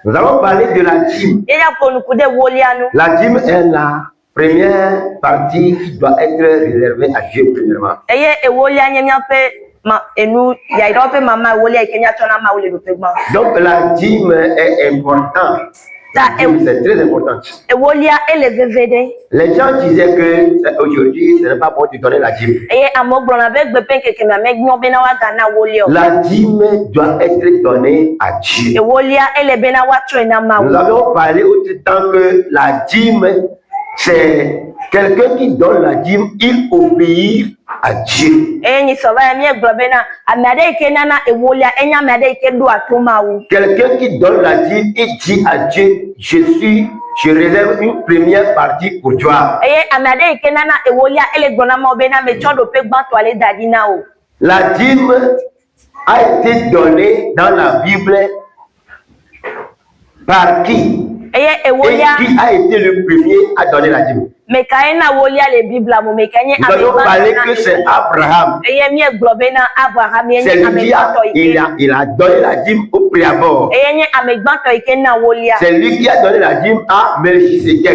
Nous allons parler de la dîme. La dîme est la première partie qui doit être réservée à Dieu premièrement. Donc la dîme est importante. C'est très important. Les gens disaient que aujourd'hui, ce n'est pas bon de donner la dîme. La dîme doit être donnée à Dieu. Nous avons parlé autant temps que la dîme, c'est quelqu'un qui donne la dîme, il obéit à Dieu. Quelqu'un qui donne la dîme, il dit à Dieu, je réserve une première partie pour toi. La dîme a été donnée dans la Bible par qui? Et qui a été le premier à donner la dîme? Nous allons parler que c'est Abraham. C'est lui qui a donné la dîme au préabord. C'est lui qui a donné la dîme à Melchisedec.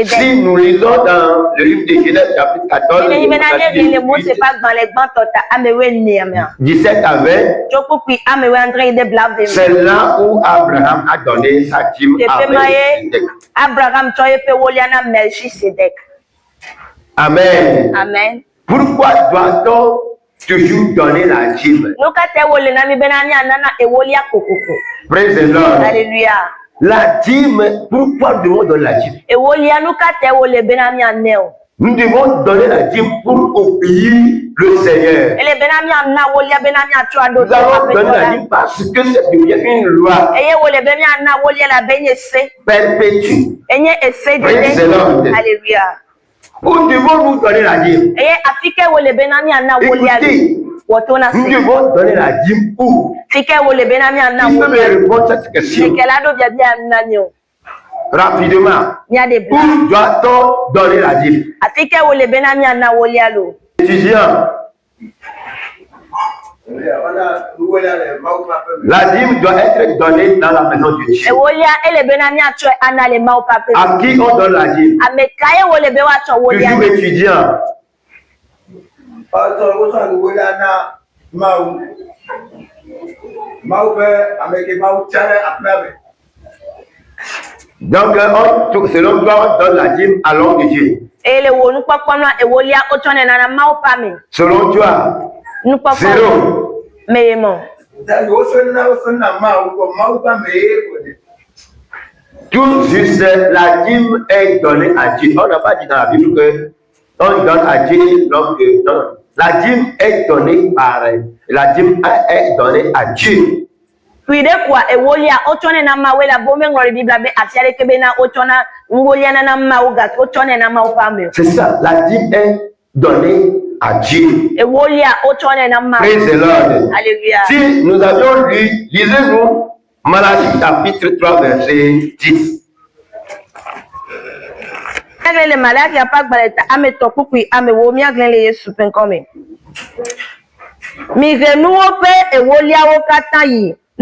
Si nous lisons dans le livre de Genèse chapitre 14, 17 à 20, c'est là où Abraham a donné sa dîme à Melchisedec. Amen. Amen. Pourquoi doit-on toujours donner la dîme? Praise the Lord. Alléluia. La dîme, pourquoi devons donner la dîme? Nous devons donner la dîme pour obéir le Seigneur. Nous allons donner la dîme parce que c'est devenu une loi perpétue. Praise the Lord. Alléluia. Où devons-nous donner la dîme? Écoutez, nous devons donner la dîme où? Qui peut me répondre à cette question? Rapidement. Où doit-on donner la dîme? Étudiants. La dîme doit être donnée dans la maison de Dieu. À qui on donne la dîme? Toujours étudiant. Donc, selon toi, on donne la dîme à l'homme de Dieu. Selon toi, 0. Tout juste, la dîme est donnée à Dieu. On n'a pas dit dans la Bible que on donne à Dieu. Donc, non. La dîme est donnée à Dieu. C'est ça, la dîme est donnée à Dieu. Praise the Lord. Alléluia. Si nous avions lu, lisez-nous Malachie chapitre 3, verset 10.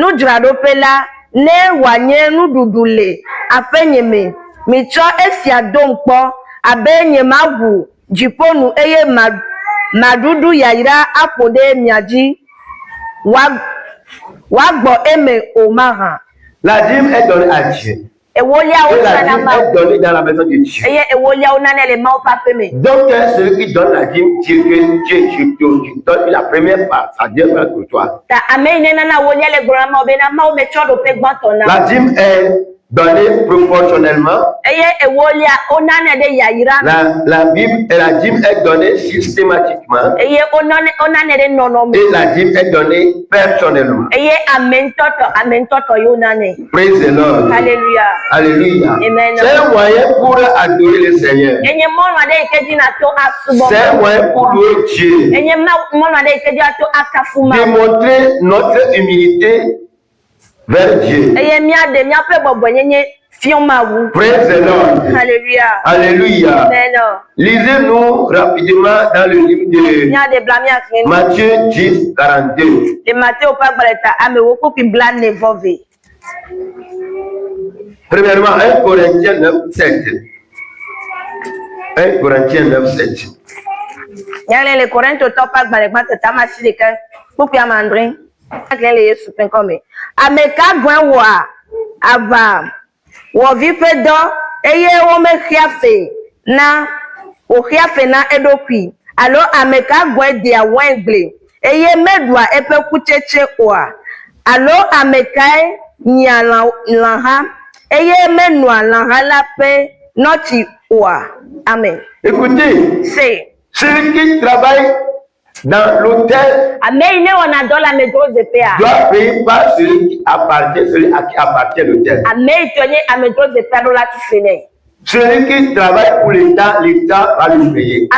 Nous la ne wanye nous doudoule afenyeme micho esia dompo abenye magu jiponu eye madudu yaira apode miaji wagbo eme omara. La dîme est donnée à Dieu. Et la dîme est donnée dans la maison de Dieu. Donc, celui qui donne la dîme, Dieu donne la première part, ça Dieu pour toi. La dîme est donnée proportionnellement. La dîme est donnée systématiquement. Et la dîme est donnée personnellement. Praise the Lord. Alléluia. Alléluia. C'est un moyen pour adorer le Seigneur. C'est un moyen pour louer Dieu. Démontrer notre humilité vers Dieu. Praise the Lord. Alléluia. Alléluia. Amen. Lisez-nous rapidement dans le livre de Matthieu 10, 42. Premièrement, 1 Corinthiens 9, 7. 1 Corinthiens 9, 7. Les Corinthiens ameka gwen wa ava wo vi fe do eye wo me khiafe na o khiafe na edokwi alo ameka gwen dia wengle eye medua epe kucheche wa alo ameka nyala lanha eye menua lanha la pe noti wa. Amen. Écoutez, c'est celui qui travaille dans l'hôtel doit payer par celui qui appartient, celui à qui appartient l'hôtel. Celui qui travaille pour l'État, l'État va lui payer.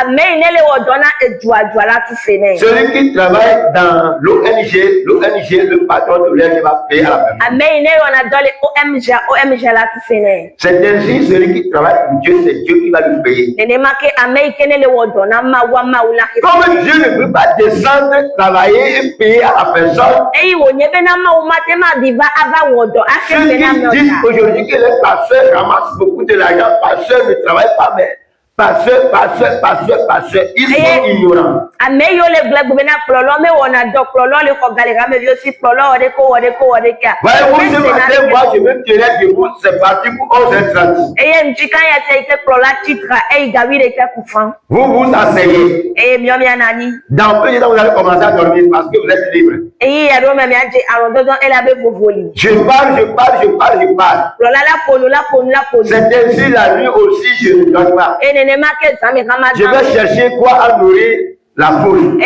Celui qui travaille dans l'ONG, le patron de l'ONG va payer à la personne. C'est ainsi, celui qui travaille pour Dieu, c'est Dieu qui va lui payer. Comme Dieu ne peut pas descendre, travailler et payer à la personne, ceux qui disent aujourd'hui que les pasteurs ramassent beaucoup de l'argent, pasteurs ne travaillent pas, mais pasteurs, ils sont ignorants. Voyez-vous, ce matin, moi, je me tirais debout, c'est parti pour 11h30. Vous vous asseyez. Dans peu de temps, vous allez commencer à dormir parce que vous êtes libre. Je parle. C'est ainsi la nuit aussi, je ne dors pas. Je vais chercher quoi à nourrir la foule.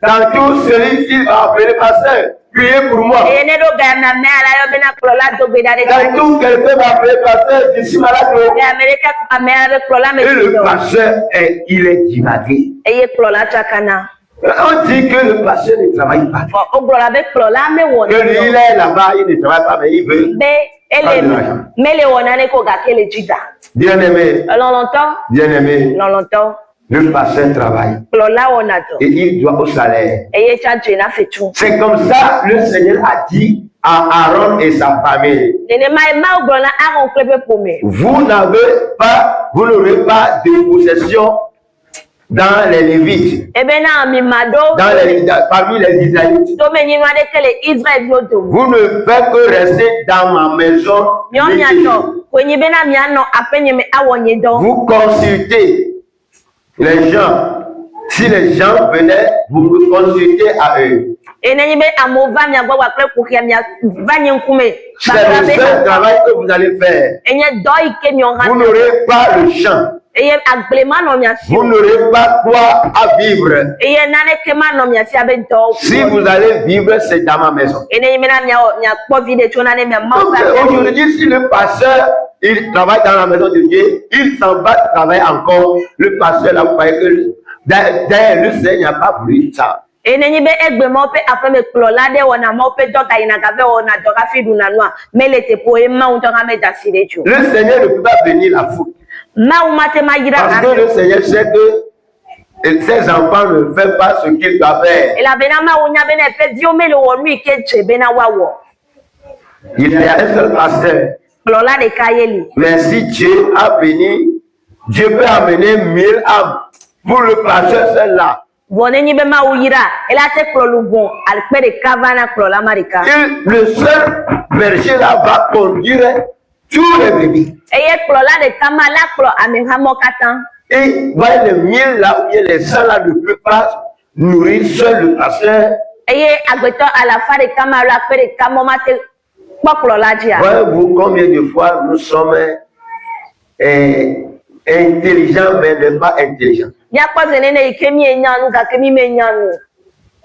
Tantôt, celui qui va appeler pasteur, priez pour moi. Tantôt, quelqu'un va appeler pasteur, je suis malade. Et le pasteur, il est divagué. On dit que le pasteur ne travaille pas. Que lui, il est là-bas, il ne travaille pas, mais il veut. Bien-aimé, le pasteur travaille et il doit au salaire. C'est comme ça le Seigneur a dit à Aaron et sa famille. Vous n'aurez pas de possession dans les Lévites, parmi les Israélites. Vous ne faites que rester dans ma maison. Vous consultez les gens. Si les gens venaient, vous me consultez à eux. C'est le seul travail que vous allez faire. Vous n'aurez pas le champ. Vous n'aurez pas quoi à vivre. Si vous allez vivre, c'est dans ma maison. Aujourd'hui, si le pasteur il travaille dans la maison de Dieu, il s'en va travailler encore. Le pasteur là, vous voyez que derrière le Seigneur n'a pas voulu ça. Le Seigneur ne peut pas bénir la foule. Parce que le Seigneur sait que ses enfants ne font pas ce qu'ils doivent faire. Il y a un seul pasteur. Mais si Dieu a béni, Dieu peut amener 1000 âmes pour le pasteur seul-là. Le seul berger là va conduire tous les bébés. Et voilà les 1000 là où les 100 là ne peuvent pas nourrir seul le pasteur. Voyez-vous combien de fois nous sommes intelligents mais pas intelligents.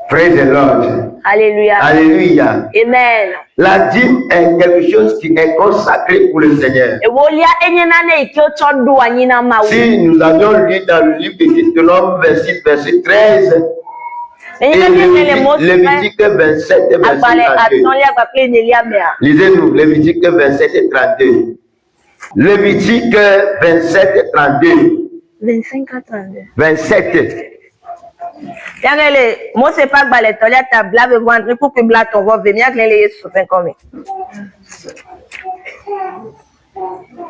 Praise the Lord. Alléluia. Alléluia. Amen. La dîme est quelque chose qui est consacré pour le Seigneur. Si nous avions lu dans le livre de Deutéronome, verset 13, Et Lévitique 27 et verset 32. Lisez-nous, Lévitique 27 et 32. Lévitique 27 et 32. 25 à 32. 27. Moi, c'est pas balai, tu as ta blague de vendre pour que blague ton va venir avec les sous comme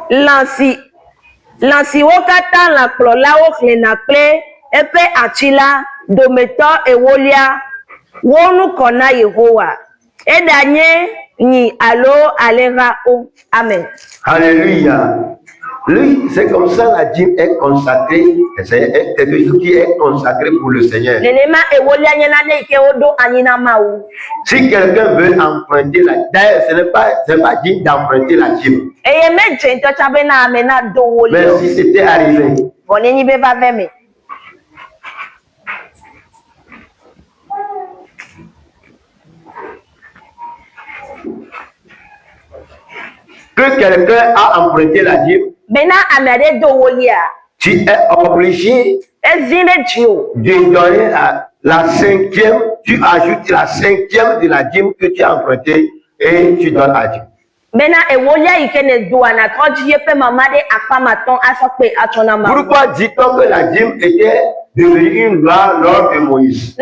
Lansi wokata la klola okle na kle epe achila dometo ewolia wonu kona Yehowa edanye ni alo alera o. Amen. Alléluia. Lui, c'est comme ça la dîme est consacrée. C'est quelque chose qui est consacré pour le Seigneur. Si quelqu'un veut emprunter la dîme, d'ailleurs, ce n'est pas dit d'emprunter la dîme. Mais si c'était arrivé, que quelqu'un a emprunté la dîme, tu es obligé de donner la cinquième, tu ajoutes la cinquième de la dîme que tu as empruntée et tu donnes à Dieu. Pourquoi dit-on que la dîme était devenue une loi lors de Moïse?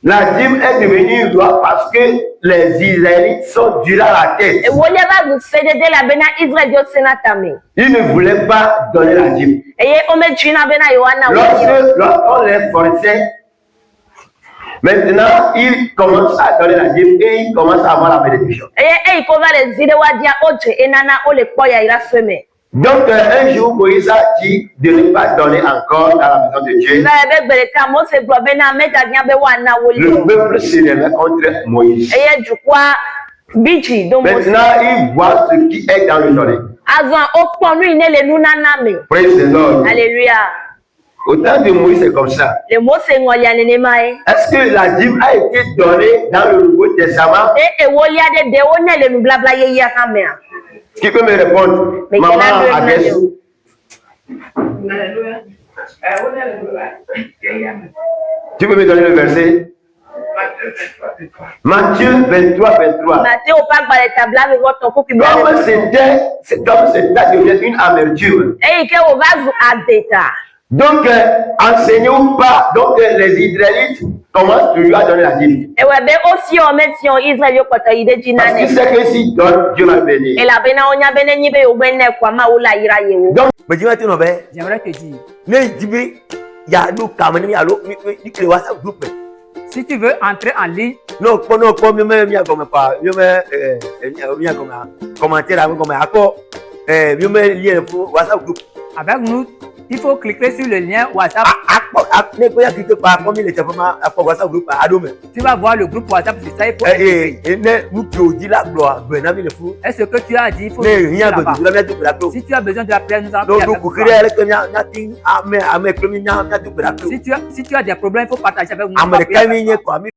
La dîme est devenue une loi parce que les Israélites sont durs à la tête. Ils ne voulaient pas donner la dîme. Lorsqu'on les forçait, maintenant ils commencent à donner la dîme et ils commencent à avoir la bénédiction. Donc un jour Moïse a dit de ne pas donner encore dans la maison de Dieu. Le peuple se lève contre Moïse. Maintenant il voit ce qui est dans le donné. Praise the Lord. Alléluia. Au temps de Moïse, c'est comme ça. Est-ce que la dîme a été donnée dans le Nouveau Testament? Qui peut me répondre? Maman Agnès. Tu peux me donner le verset? Matthieu 23, 23. Comme c'était devenu une amertume. Donc, enseignez ou pas, donc les Israélites commencent toujours à donner la dîme. Parce qu'ils savent que s'ils donnent, Dieu va bénir. Donc, j'aimerais te dire, si tu veux entrer en ligne, avec nous, il faut cliquer sur le lien WhatsApp. Tu vas voir le groupe WhatsApp, c'est ça. Est-ce que tu as dit? Il faut si tu as besoin de la prière, nous allons prier. Si tu as des problèmes, il faut partager avec nous.